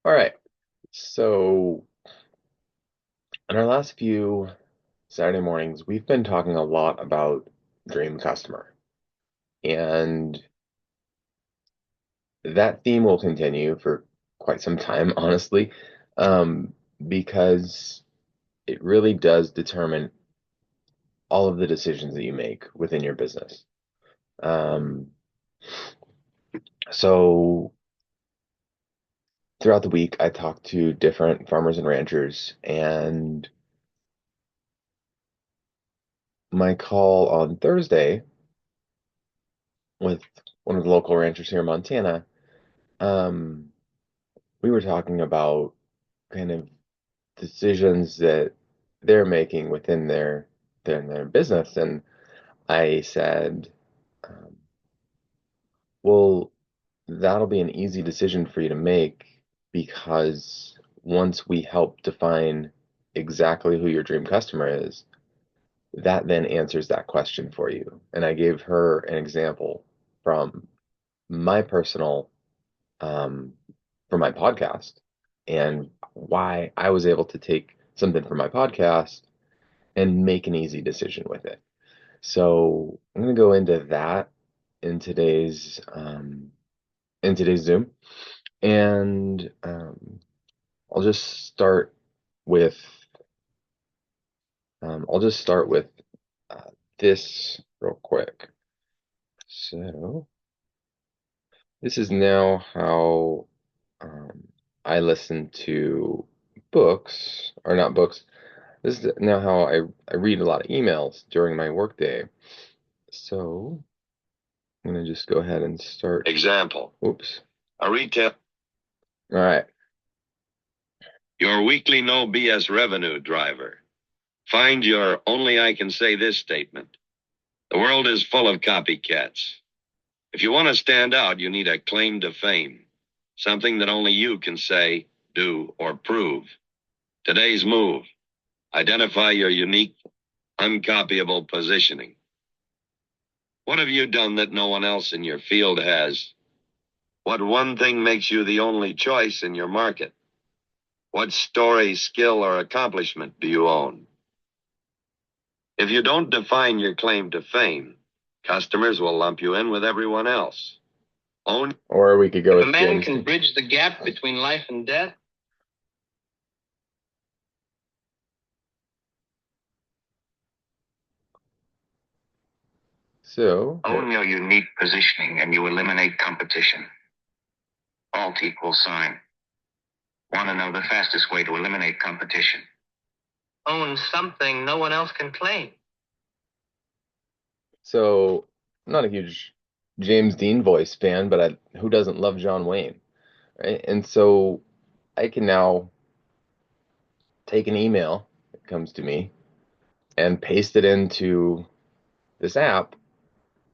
All right. So, in our last few Saturday mornings, we've been talking a lot about dream customer. And that theme will continue for quite some time, honestly, um, because it really does determine all of the decisions that you make within your business. Um, so, throughout the week, I talk to different farmers and ranchers, and my call on Thursday with one of the local ranchers here in Montana. Um, we were talking about kind of decisions that they're making within their business, and I said, um, "Well, that'll be an easy decision for you to make because once we help define exactly who your dream customer is, that then answers that question for you." And I gave her an example from my personal um, for my podcast and why I was able to take something from my podcast and make an easy decision with it. So I'm going to go into that in today's Zoom, and I'll just start with I'll just start with uh, this real quick. So this is now how um, I listen to books, or not books. This is now how I read a lot of emails during my workday. So I'm gonna just go ahead and start. Example. Oops. A retail. All right. Your weekly no BS revenue driver. Find your only I can say this statement. The world is full of copycats. If you want to stand out, you need a claim to fame. Something that only you can say, do, or prove. Today's move. Identify your unique, uncopyable positioning. What have you done that no one else in your field has? What one thing makes you the only choice in your market? What story, skill, or accomplishment do you own? If you don't define your claim to fame, customers will lump you in with everyone else. Own. Or we could go with James. If a man can bridge the gap between life and death. So, own your unique positioning and you eliminate competition. Alt equals sign. Want to know the fastest way to eliminate competition? Own something no one else can claim. So, I'm not a huge James Dean voice fan, but who doesn't love John Wayne, right? And so I can now take an email that comes to me and paste it into this app,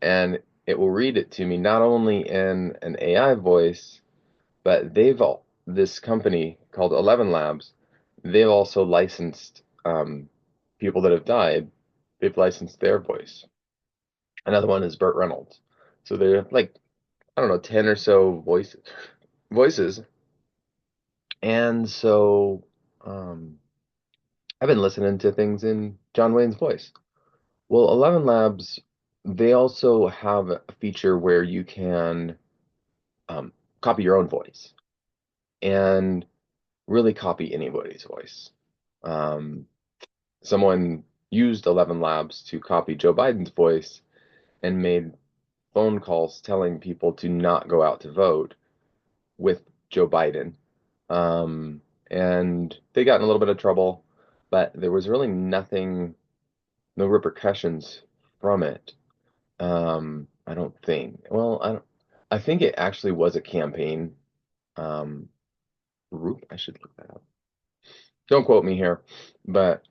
and it will read it to me not only in an AI voice, but this company called 11 Labs, they've also licensed people that have died, they've licensed their voice. Another one is Burt Reynolds. So they're like, I don't know, 10 or so voices. And so I've been listening to things in John Wayne's voice. Well, 11 Labs, they also have a feature where you can um, copy your own voice and really copy anybody's voice. Um, Someone used 11 Labs to copy Joe Biden's voice and made phone calls telling people to not go out to vote with Joe Biden. Um, and they got in a little bit of trouble, but there was really no repercussions from it. I don't think. Well, I think it actually was a campaign um, group. I should look that up. Don't quote me here, but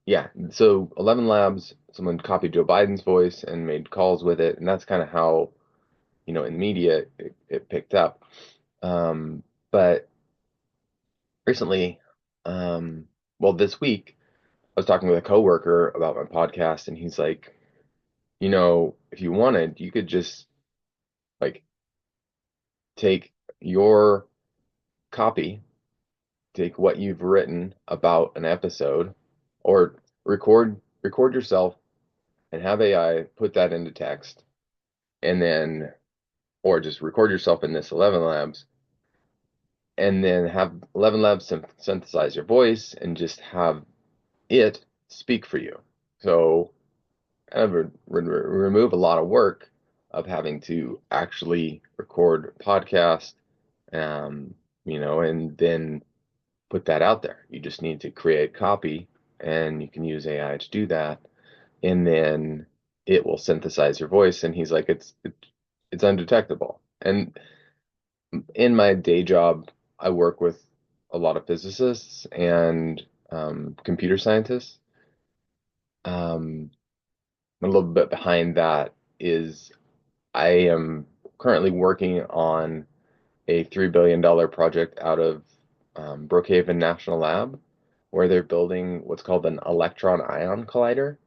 yeah. So 11 Labs, someone copied Joe Biden's voice and made calls with it, and that's kind of how, in media it picked up. Um, but recently, well, this week, I was talking with a coworker about my podcast, and he's like, if you wanted, you could just like take your copy, take what you've written about an episode, or record yourself and have AI put that into text, and then, or just record yourself in this 11 Labs, and then have 11 Labs synthesize your voice and just have it speak for you. So kind of remove a lot of work of having to actually record podcast, um, and then put that out there. You just need to create copy, and you can use AI to do that, and then it will synthesize your voice. And he's like, it's undetectable. And in my day job, I work with a lot of physicists and computer scientists. Um, a little bit behind that is I am currently working on a $3 billion project out of Brookhaven National Lab, where they're building what's called an electron ion collider.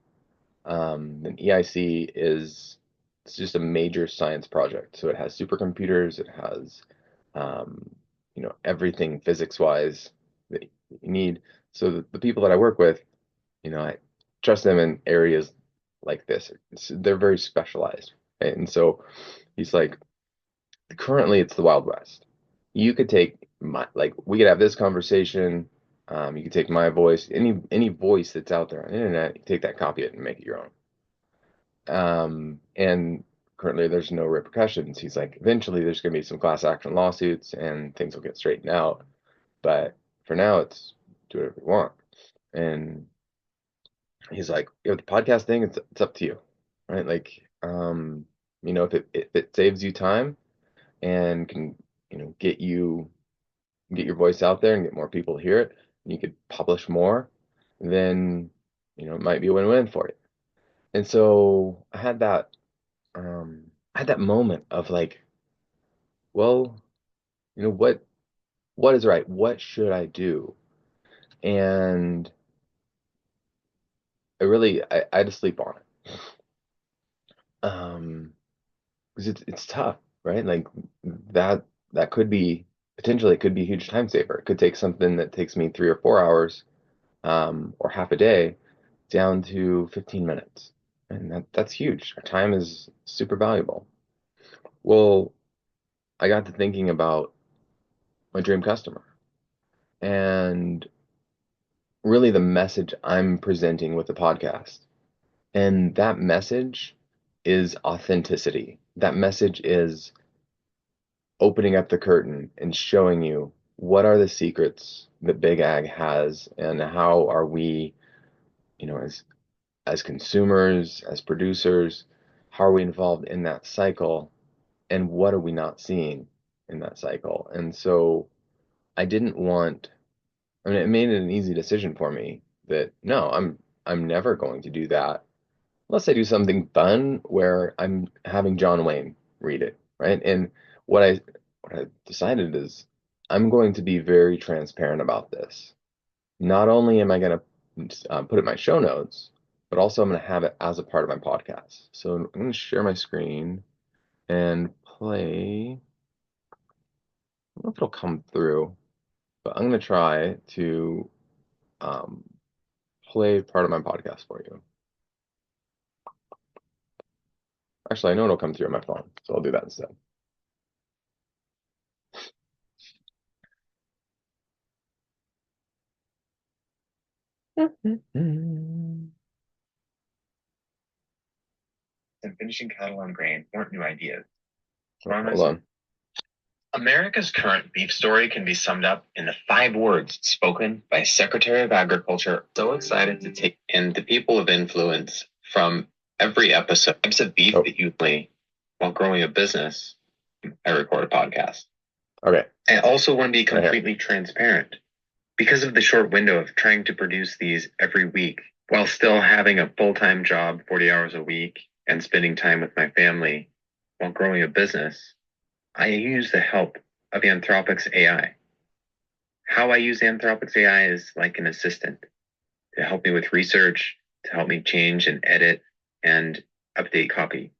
An EIC is it's just a major science project. So it has supercomputers, it has everything physics-wise that you need. So the people that I work with, I trust them in areas like this. They're very specialized, right? And so he's like, currently it's the Wild West. You could take we could have this conversation. You could take my voice, any voice that's out there on the internet, you take that, copy it, and make it your own. And currently there's no repercussions. He's like, eventually there's going to be some class action lawsuits and things will get straightened out. But for now, it's do whatever you want. And he's like, the podcast thing, it's up to you, right? Like, if it saves you time and can, get your voice out there and get more people to hear it, and you could publish more, then, it might be a win-win for you. And so I had that moment of like, well, what is right? What should I do? And I had to sleep on it. Because it's tough, right? Like that that could be potentially it could be a huge time saver. It could take something that takes me 3 or 4 hours, or half a day, down to 15 minutes. And that's huge. Our time is super valuable. Well, I got to thinking about my dream customer and really the message I'm presenting with the podcast. And that message is authenticity. That message is opening up the curtain and showing you what are the secrets that Big Ag has, and how are we, as consumers, as producers, how are we involved in that cycle, and what are we not seeing in that cycle? And so I didn't want, it made it an easy decision for me that no, I'm never going to do that unless I do something fun where I'm having John Wayne read it, right? And what I what I decided is I'm going to be very transparent about this. Not only am I going to put it in my show notes, but also I'm going to have it as a part of my podcast. So I'm going to share my screen and play. I don't know if it'll come through, but I'm going to try to um, play part of my podcast for you. Actually, I know it'll come through on my phone, so I'll do that instead. And finishing cattle on grain weren't new ideas. Hold on. America's current beef story can be summed up in the 5 words spoken by Secretary of Agriculture. So excited to take in the people of influence from every episode. Types of beef that you play while growing a business. I record a podcast. Okay. I also want to be completely transparent because of the short window of trying to produce these every week while still having a full-time job, 40 hours a week, and spending time with my family while growing a business. I use the help of Anthropic's AI. How I use Anthropic's AI is like an assistant to help me with research, to help me change and edit and update copy.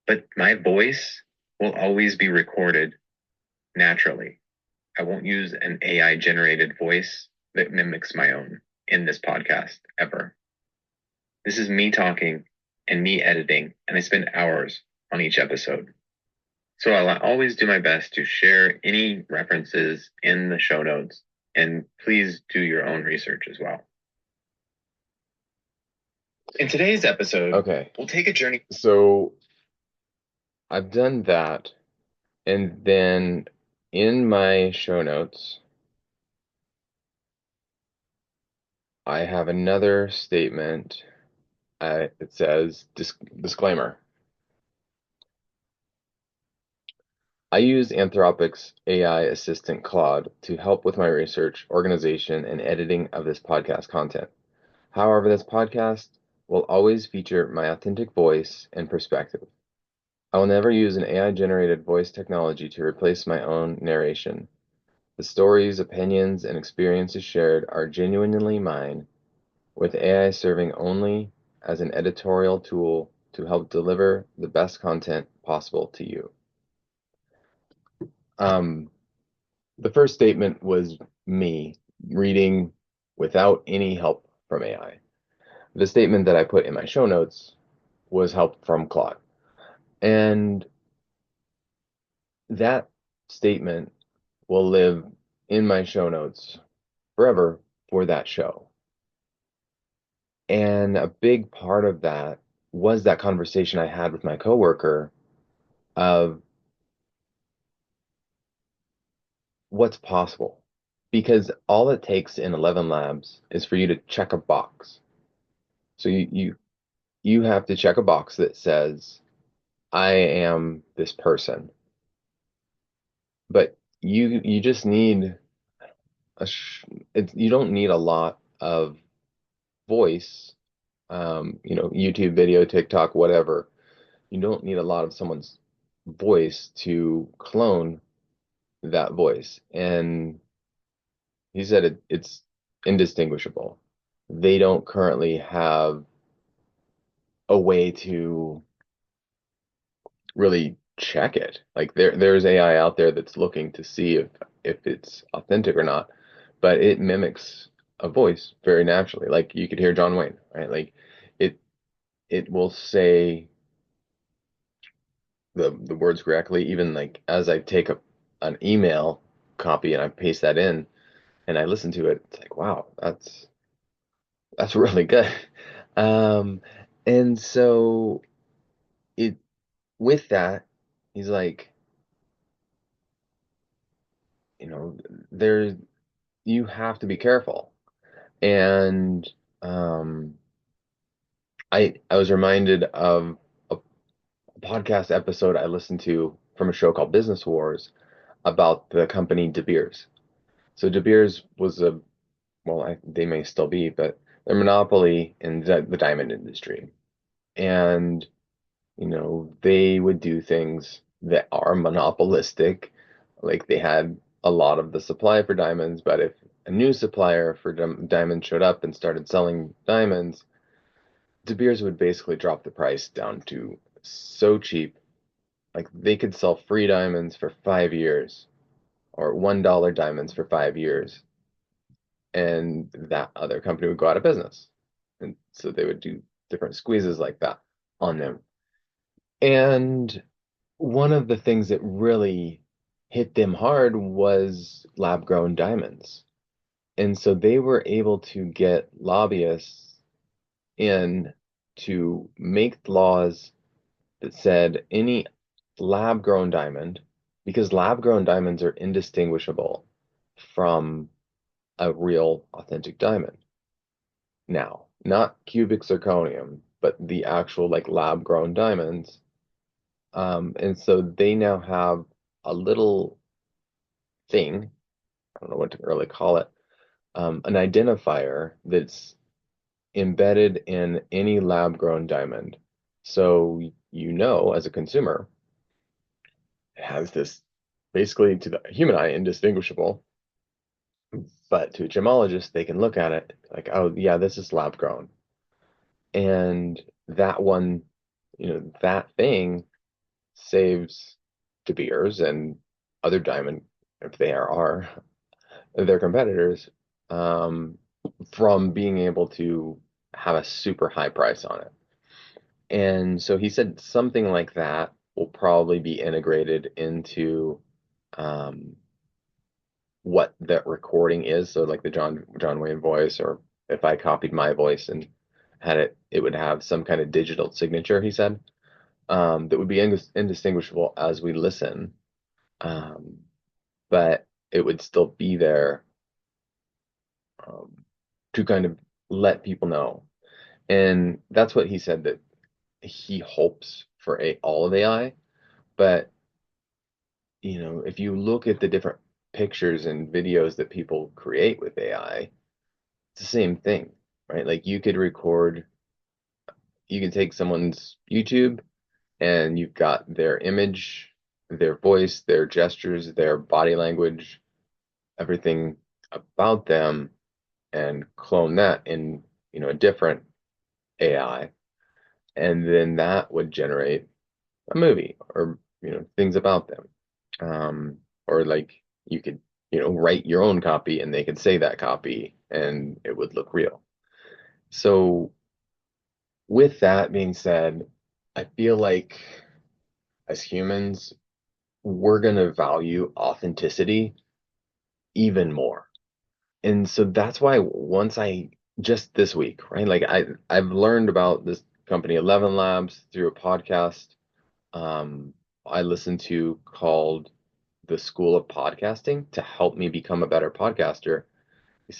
But my voice will always be recorded naturally. I won't use an AI generated voice that mimics my own in this podcast ever. This is me talking and me editing, and I spend hours on each episode. So I'll always do my best to share any references in the show notes, and please do your own research as well. In today's episode, Okay, we'll take a journey. so I've done that, and then in my show notes, I have another statement. It says disclaimer. I use Anthropic's AI assistant Claude to help with my research, organization, and editing of this podcast content. However, this podcast will always feature my authentic voice and perspective. I will never use an AI-generated voice technology to replace my own narration. The stories, opinions, and experiences shared are genuinely mine, with AI serving only as an editorial tool to help deliver the best content possible to you. Um, the first statement was me reading without any help from AI. The statement that I put in my show notes was help from Claude. And that statement will live in my show notes forever for that show. And a big part of that was that conversation I had with my coworker of what's possible. Because all it takes in 11 Labs is for you to check a box. So you have to check a box that says, I am this person. But you just need a you don't need a lot of voice, YouTube video, TikTok, whatever. You don't need a lot of someone's voice to clone that voice. And he said it's indistinguishable. They don't currently have a way to really check it. Like there's AI out there that's looking to see if it's authentic or not, but it mimics a voice very naturally. Like you could hear John Wayne, right? Like it it will say the words correctly, even like as I take an email copy and I paste that in and I listen to it, it's like, wow, that's really good. Um, and so it with that, he's like, you know, there you have to be careful. And um, I was reminded of a podcast episode I listened to from a show called Business Wars about the company De Beers. So De Beers was they may still be, but they're monopoly in the diamond industry. And, they would do things that are monopolistic. Like they had a lot of the supply for diamonds, but if a new supplier for diamonds showed up and started selling diamonds, De Beers would basically drop the price down to so cheap. Like they could sell free diamonds for 5 years or $1 diamonds for 5 years, and that other company would go out of business. And so they would do different squeezes like that on them. And one of the things that really hit them hard was lab grown diamonds. And so they were able to get lobbyists in to make laws that said any lab grown diamond, because lab grown diamonds are indistinguishable from a real authentic diamond. Now, not cubic zirconium, but the actual like lab grown diamonds. And so they now have a little thing, I don't know what to really call it, an identifier that's embedded in any lab grown diamond. So as a consumer, it has this basically to the human eye indistinguishable, but to a gemologist, they can look at it like, oh yeah, this is lab grown. And that one, that thing saves De Beers and other diamond if they are their competitors, um, from being able to have a super high price on it. And so he said something like that will probably be integrated into um, what that recording is. So like the John Wayne voice, or if I copied my voice and had it, it would have some kind of digital signature, he said, that would be indistinguishable as we listen, um, but it would still be there um, to kind of let people know. And that's what he said, that he hopes for all of AI. But if you look at the different pictures and videos that people create with AI, it's the same thing, right? Like you can take someone's YouTube and you've got their image, their voice, their gestures, their body language, everything about them, and clone that in, a different AI. And then that would generate a movie, or, things about them. Or like you could, write your own copy and they could say that copy and it would look real. So with that being said, I feel like as humans, we're going to value authenticity even more. And so that's why once I just this week, right? Like I've learned about this company 11 Labs through a podcast I listened to called The School of Podcasting to help me become a better podcaster. He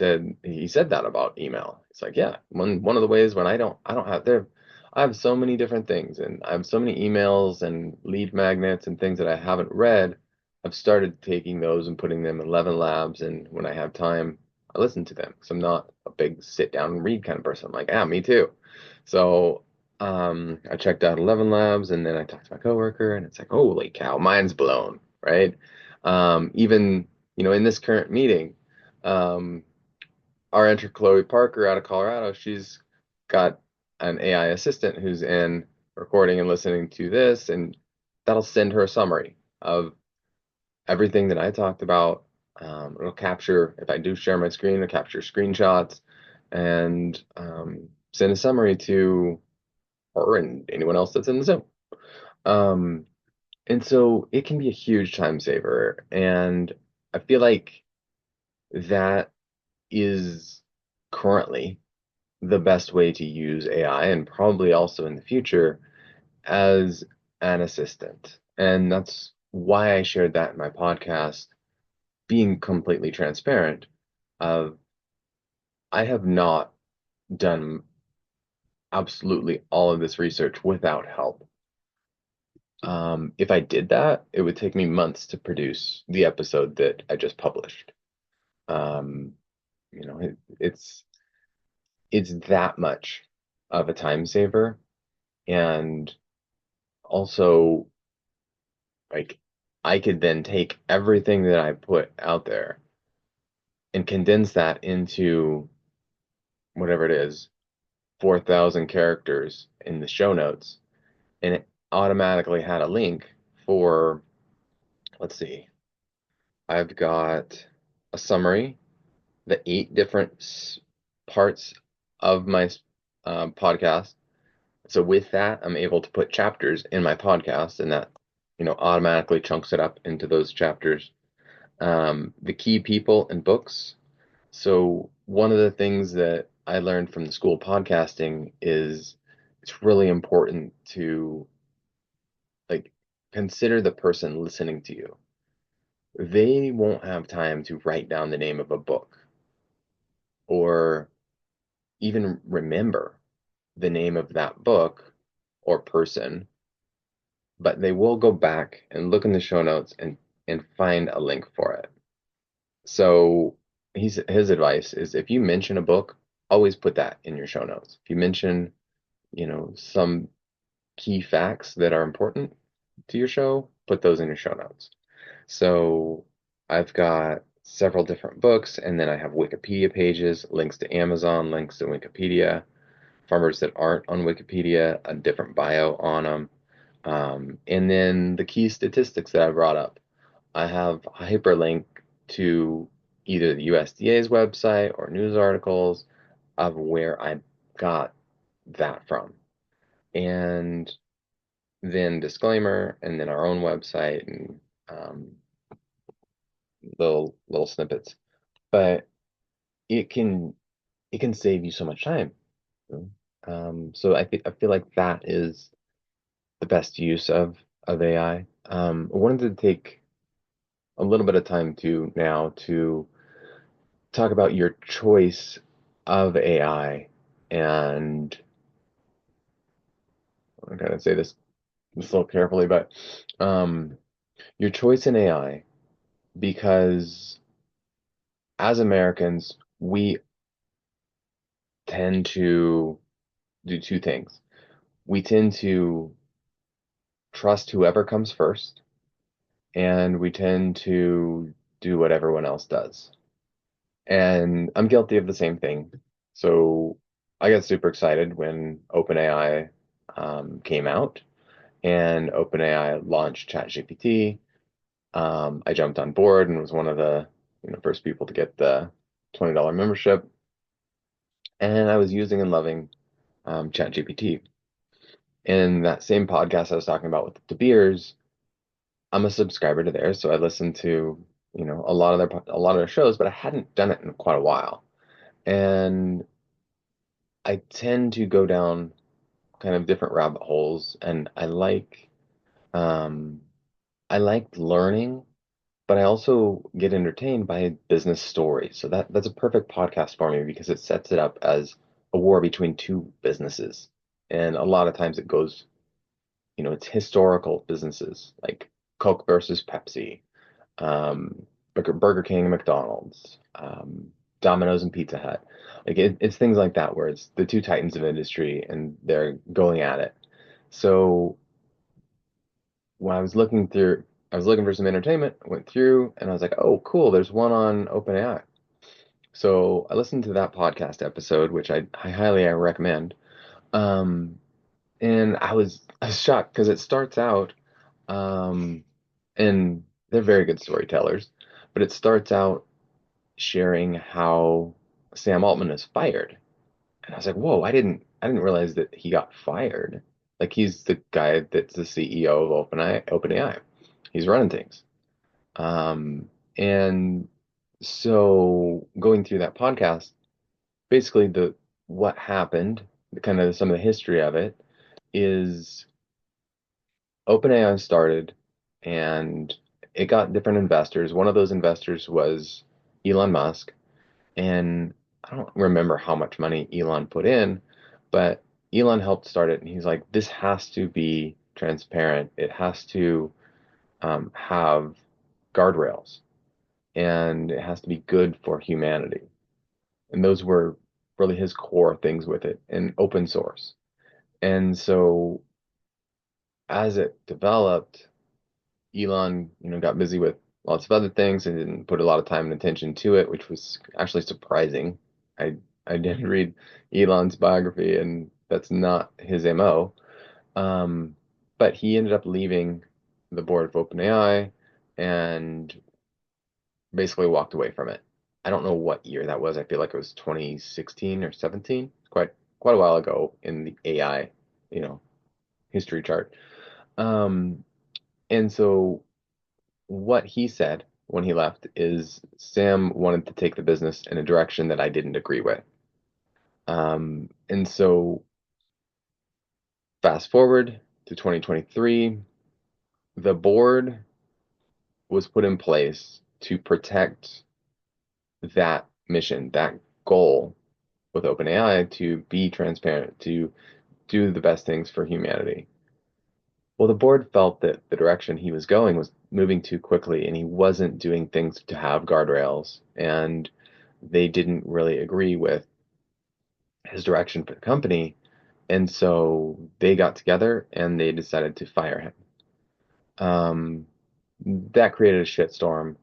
said that about email. It's like, yeah, one of the ways when I don't have there I have so many different things, and I have so many emails and lead magnets and things that I haven't read. I've started taking those and putting them in 11 labs, and when I have time, I listen to them because I'm not a big sit down and read kind of person. I'm like, me too. So I checked out 11 labs, and then I talked to my coworker, and it's like, holy cow, mind's blown, right? Even in this current meeting, um, our enter Chloe Parker out of Colorado, she's got an AI assistant who's in recording and listening to this, and that'll send her a summary of everything that I talked about. It'll capture, if I do share my screen, it'll capture screenshots and send a summary to her and anyone else that's in the Zoom. Um, and so it can be a huge time saver. And I feel like that is currently the best way to use AI, and probably also in the future as an assistant. And that's why I shared that in my podcast, being completely transparent of I have not done absolutely all of this research without help. If I did that, it would take me months to produce the episode that I just published. Um, it's that much of a time saver, and also like I could then take everything that I put out there and condense that into whatever it is, 4,000 characters in the show notes, and it automatically had a link for, let's see, I've got a summary, the 8 different parts of my podcast. So with that, I'm able to put chapters in my podcast, and that, automatically chunks it up into those chapters. The key people and books. So one of the things that I learned from the school of podcasting is it's really important to like consider the person listening to you. They won't have time to write down the name of a book or even remember the name of that book or person, but they will go back and look in the show notes and find a link for it. So his advice is if you mention a book, always put that in your show notes. If you mention, some key facts that are important to your show, put those in your show notes. So I've got several different books, and then I have Wikipedia pages, links to Amazon, links to Wikipedia, farmers that aren't on Wikipedia, a different bio on them. And then the key statistics that I brought up. I have a hyperlink to either the USDA's website or news articles of where I got that from. And then disclaimer, and then our own website and um, little snippets. But it can it can save you so much time. So I feel like that is the best use of AI. I wanted to take a little bit of time to now to talk about your choice of AI, and I'm gonna say this a little carefully, but um, your choice in AI, because as Americans, we tend to do two things. We tend to trust whoever comes first, and we tend to do what everyone else does. And I'm guilty of the same thing. So I got super excited when OpenAI came out and OpenAI launched ChatGPT. I jumped on board and was one of the first people to get the $20 membership. And I was using and loving ChatGPT. In that same podcast I was talking about with the beers, I'm a subscriber to theirs, so I listened to a lot of their shows, but I hadn't done it in quite a while. And I tend to go down kind of different rabbit holes, and um, I like learning, but I also get entertained by business stories. So that's a perfect podcast for me because it sets it up as a war between two businesses, and a lot of times it goes, it's historical businesses like Coke versus Pepsi, Burger King and McDonald's, Domino's and Pizza Hut. Like it's things like that where it's the two titans of industry and they're going at it. So when I was looking for some entertainment, went through and I was like, oh, cool, there's one on OpenAI. So I listened to that podcast episode, which I highly recommend. Um, and I was shocked because it starts out, um, and they're very good storytellers, but it starts out sharing how Sam Altman is fired. And I was like, whoa, I didn't realize that he got fired. Like he's the guy that's the CEO of OpenAI. He's running things. And so going through that podcast, basically the what happened, kind of some of the history of it is OpenAI started and it got different investors. One of those investors was Elon Musk. And I don't remember how much money Elon put in, but Elon helped start it. And he's like, this has to be transparent. It has to have guardrails and it has to be good for humanity. And those were really his core things with it and open source. And so as it developed, Elon, got busy with lots of other things and didn't put a lot of time and attention to it, which was actually surprising. I did read Elon's biography, and that's not his MO. But he ended up leaving the board of OpenAI and basically walked away from it. I don't know what year that was. I feel like it was 2016 or 17, quite a while ago in the AI, you know, history chart. Um, and so what he said when he left is Sam wanted to take the business in a direction that I didn't agree with. And so fast forward to 2023, the board was put in place to protect that mission, that goal with OpenAI to be transparent, to do the best things for humanity. Well, the board felt that the direction he was going was moving too quickly and he wasn't doing things to have guardrails. And they didn't really agree with his direction for the company. And so they got together and they decided to fire him. Um, that created a shitstorm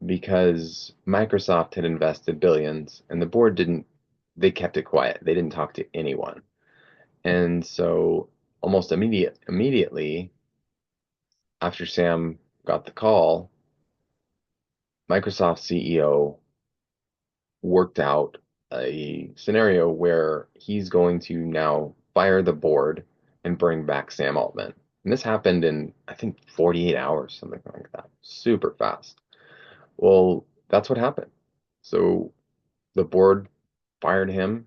because Microsoft had invested billions and the board didn't, they kept it quiet. They didn't talk to anyone. And so almost immediately after Sam got the call, Microsoft CEO worked out a scenario where he's going to now fire the board and bring back Sam Altman. And this happened in, I think, 48 hours, something like that. Super fast. Well, that's what happened. So the board fired him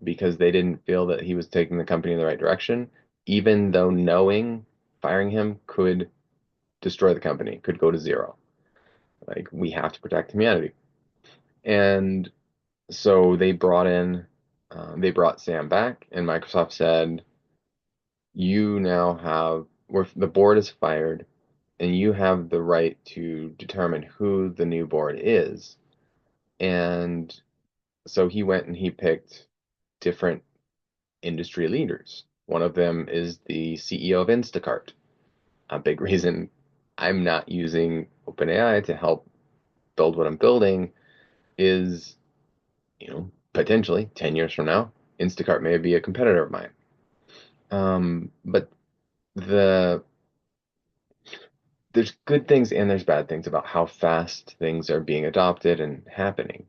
because they didn't feel that he was taking the company in the right direction, even though knowing firing him could destroy the company, could go to zero. Like, we have to protect humanity. And so they brought Sam back, and Microsoft said, you now have, where the board is fired, and you have the right to determine who the new board is. And so he went and he picked different industry leaders. One of them is the CEO of Instacart. A big reason I'm not using OpenAI to help build what I'm building is, potentially 10 years from now, Instacart may be a competitor of mine. But the there's good things and there's bad things about how fast things are being adopted and happening.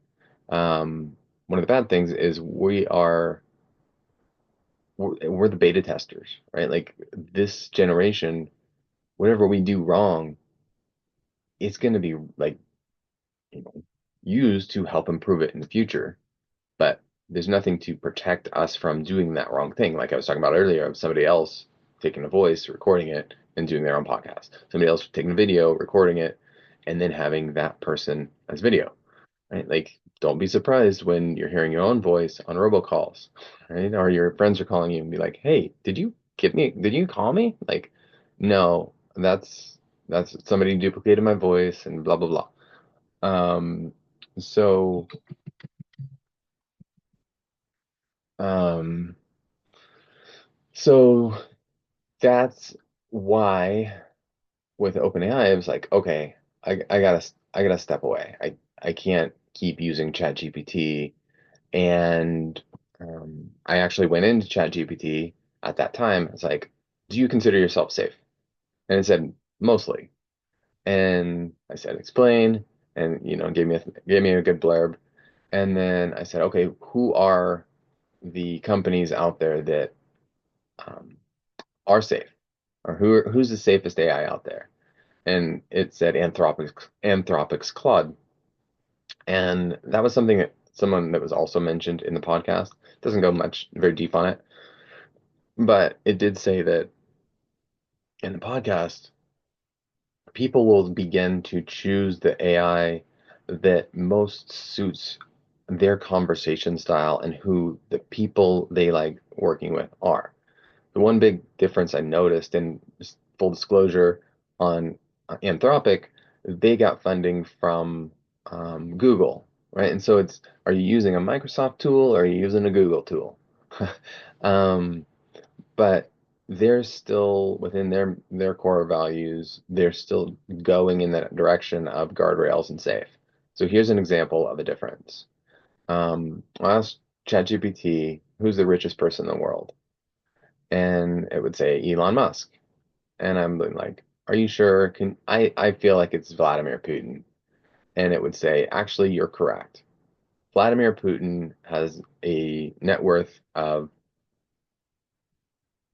One of the bad things is we're the beta testers, right? Like this generation, whatever we do wrong, it's going to be like, you know, used to help improve it in the future. But there's nothing to protect us from doing that wrong thing. Like I was talking about earlier, of somebody else taking a voice, recording it, and doing their own podcast. Somebody else taking a video, recording it, and then having that person as video, right? Like, don't be surprised when you're hearing your own voice on robocalls, right? Or your friends are calling you and be like, "Hey, did you call me?" Like, no, that's somebody duplicated my voice and blah blah blah. Um, so um, so that's why with OpenAI, I was like, okay, I gotta step away. I can't keep using ChatGPT. And I actually went into ChatGPT at that time. It's like, do you consider yourself safe? And it said mostly. And I said, explain, and gave me a good blurb. And then I said, okay, who are the companies out there that um, are safe, or who's the safest AI out there? And it said Anthropic's Claude, and that was something that someone that was also mentioned in the podcast. Doesn't go much very deep on it, but it did say that in the podcast, people will begin to choose the AI that most suits their conversation style and who the people they like working with are. The one big difference I noticed, and just full disclosure on Anthropic, they got funding from Google, right? And so are you using a Microsoft tool or are you using a Google tool? um, but they're still within their core values. They're still going in that direction of guardrails and safe. So here's an example of a difference. I asked ChatGPT, who's the richest person in the world? And it would say Elon Musk. And I'm like, are you sure? I feel like it's Vladimir Putin. And it would say, actually, you're correct. Vladimir Putin has a net worth of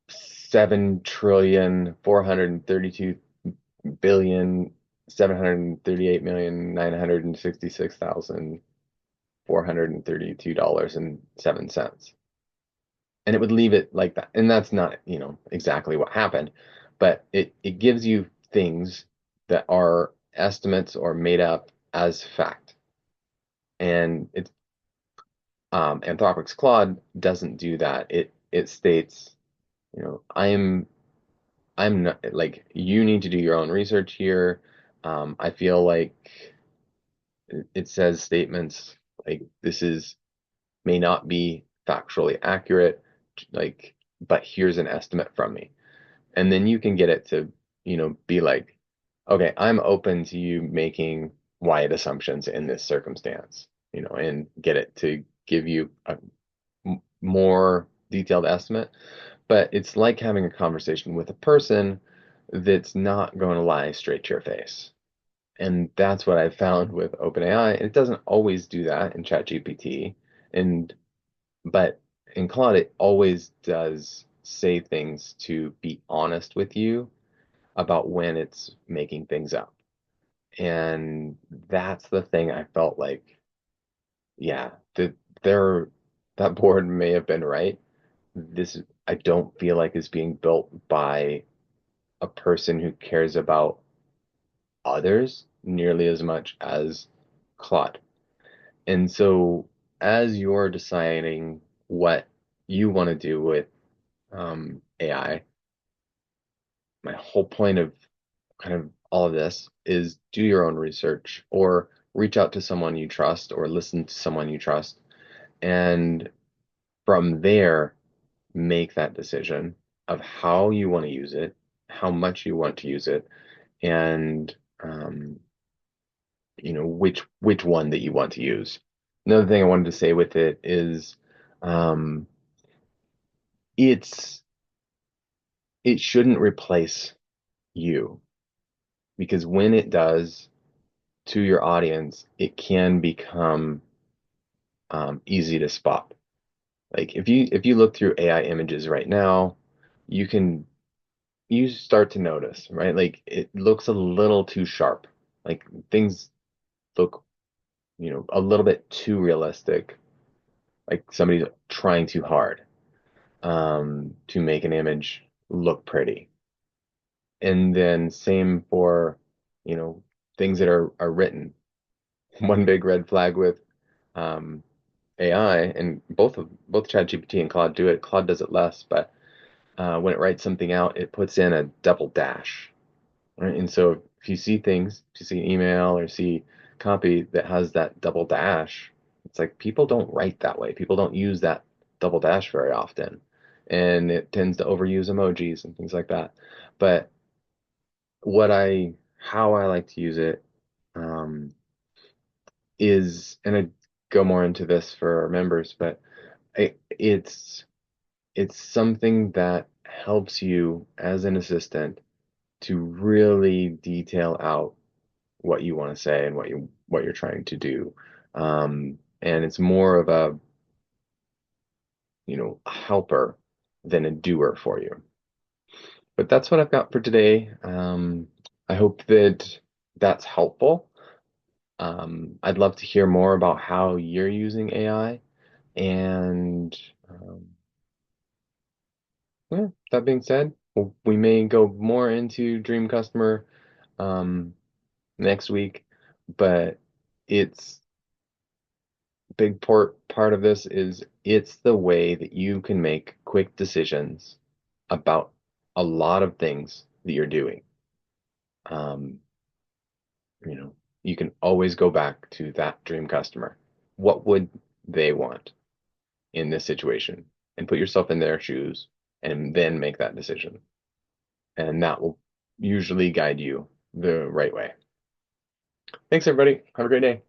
7,432,966,432.07. And it would leave it like that. And that's not, exactly what happened, but it gives you things that are estimates or made up as fact. And it's Anthropic's Claude doesn't do that. It states, I'm not like you need to do your own research here. I feel like it says statements like this is may not be factually accurate, like, but here's an estimate from me. And then you can get it to, be like, okay, I'm open to you making wide assumptions in this circumstance, and get it to give you a more detailed estimate. But it's like having a conversation with a person that's not going to lie straight to your face. And that's what I found with OpenAI. It doesn't always do that in ChatGPT, and but in Claude, it always does say things to be honest with you about when it's making things up. And that's the thing I felt like, yeah, there that board may have been right. This I don't feel like is being built by a person who cares about others nearly as much as Claude. And so as you're deciding what you want to do with AI, my whole point of kind of all of this is do your own research or reach out to someone you trust or listen to someone you trust. And from there, make that decision of how you want to use it, how much you want to use it, and which one that you want to use. Another thing I wanted to say with it is um, it's it shouldn't replace you because when it does to your audience, it can become easy to spot. Like if you look through AI images right now, you can you start to notice, right? Like it looks a little too sharp. Like things look, a little bit too realistic. Like somebody's trying too hard to make an image look pretty. And then same for, you know, things that are written. One big red flag with um, AI, and both ChatGPT and Claude do it. Claude does it less, but when it writes something out, it puts in a double dash, right? And so if you see things, if you see an email or see copy that has that double dash, it's like people don't write that way. People don't use that double dash very often, and it tends to overuse emojis and things like that. But how I like to use it, um, and I go more into this for our members, but it's something that helps you as an assistant to really detail out what you want to say and what you're trying to do. And it's more of a, a helper than a doer for you. But that's what I've got for today. I hope that that's helpful. I'd love to hear more about how you're using AI. And yeah, that being said, we may go more into Dream Customer um, next week, but it's part of this is it's the way that you can make quick decisions about a lot of things that you're doing. Um, you know, you can always go back to that dream customer. What would they want in this situation? And put yourself in their shoes and then make that decision. And that will usually guide you the right way. Thanks, everybody. Have a great day.